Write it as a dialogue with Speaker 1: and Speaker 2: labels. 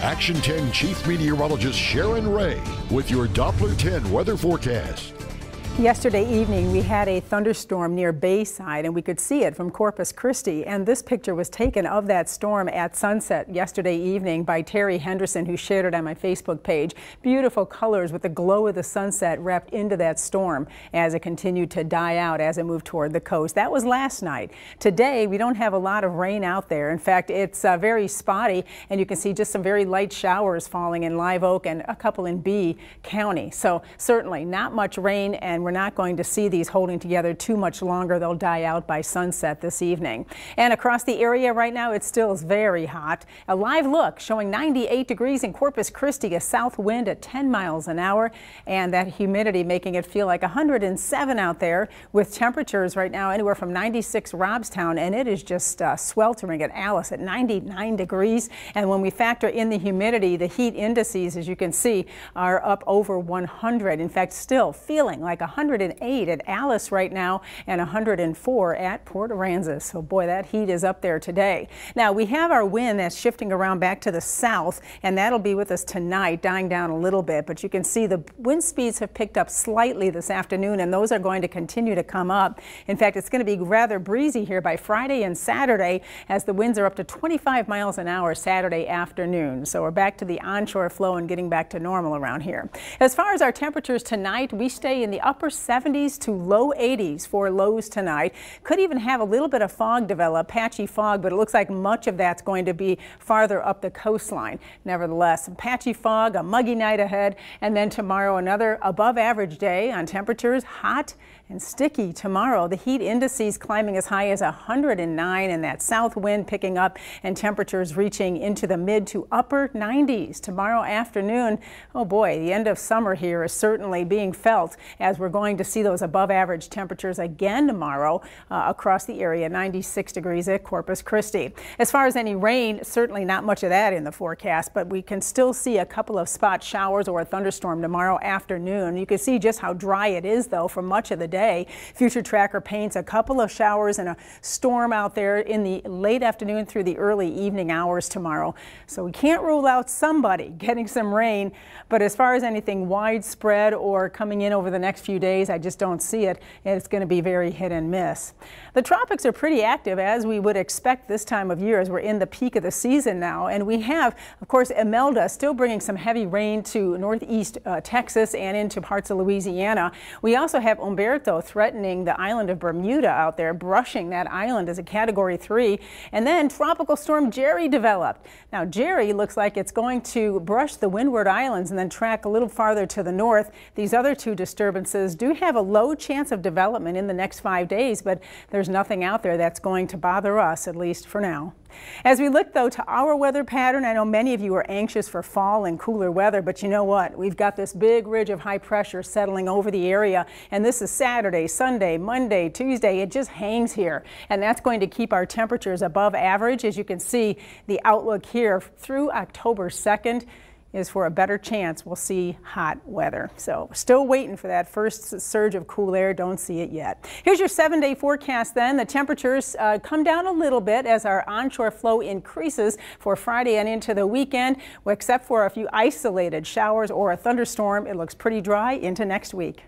Speaker 1: Action 10 Chief Meteorologist Sharon Ray with your Doppler 10 weather forecast.
Speaker 2: Yesterday evening, we had a thunderstorm near Bayside, and we could see it from Corpus Christi. And this picture was taken of that storm at sunset yesterday evening by Terry Henderson, who shared it on my Facebook page. Beautiful colors with the glow of the sunset wrapped into that storm as it continued to die out as it moved toward the coast. That was last night. Today, we don't have a lot of rain out there. In fact, it's very spotty, and you can see just some very light showers falling in Live Oak and a couple in B County. So certainly not much rain, and we're not going to see these holding together too much longer. They'll die out by sunset this evening. And across the area right now, it still is very hot. A live look showing 98 degrees in Corpus Christi, a south wind at 10 miles an hour, and that humidity making it feel like 107 out there, with temperatures right now anywhere from 96 Robstown, and it is just sweltering at Alice at 99 degrees. And when we factor in the humidity, the heat indices, as you can see, are up over 100. In fact, still feeling like 108 at Alice right now and 104 at Port Aransas. So boy, that heat is up there today. Now we have our wind that's shifting around back to the south, and that'll be with us tonight, dying down a little bit. But you can see the wind speeds have picked up slightly this afternoon, and those are going to continue to come up. In fact, it's going to be rather breezy here by Friday and Saturday, as the winds are up to 25 miles an hour Saturday afternoon. So we're back to the onshore flow and getting back to normal around here. As far as our temperatures tonight, we stay in the upper 70s to low 80s for lows tonight. Could even have a little bit of fog develop, patchy fog, but it looks like much of that's going to be farther up the coastline. Nevertheless, patchy fog, a muggy night ahead, and then tomorrow another above average day on temperatures. Hot and sticky tomorrow. The heat indices climbing as high as 109, and that south wind picking up and temperatures reaching into the mid to upper 90s tomorrow afternoon. Oh boy, the end of summer here is certainly being felt as we're going to see those above average temperatures again tomorrow across the area. 96 degrees at Corpus Christi. As far as any rain, certainly not much of that in the forecast, but we can still see a couple of spot showers or a thunderstorm tomorrow afternoon. You can see just how dry it is though for much of the day. Future Tracker paints a couple of showers and a storm out there in the late afternoon through the early evening hours tomorrow. So we can't rule out somebody getting some rain, but as far as anything widespread or coming in over the next few days, I just don't see it. It's going to be very hit and miss. The tropics are pretty active, as we would expect this time of year, as we're in the peak of the season now. And we have, of course, Imelda still bringing some heavy rain to northeast Texas and into parts of Louisiana. We also have Humberto threatening the island of Bermuda out there, brushing that island as a Category 3. And then Tropical Storm Jerry developed. Now, Jerry looks like it's going to brush the Windward Islands and then track a little farther to the north. These other two disturbances do have a low chance of development in the next 5 days, but there's nothing out there that's going to bother us, at least for now. As we look, though, to our weather pattern, I know many of you are anxious for fall and cooler weather, but you know what? We've got this big ridge of high pressure settling over the area, and this is Saturday, Sunday, Monday, Tuesday. It just hangs here, and that's going to keep our temperatures above average. As you can see, the outlook here through October 2nd is for a better chance we'll see hot weather. So still waiting for that first surge of cool air. Don't see it yet. Here's your 7-day forecast then. The temperatures come down a little bit as our onshore flow increases for Friday and into the weekend. Well, except for a few isolated showers or a thunderstorm, it looks pretty dry into next week.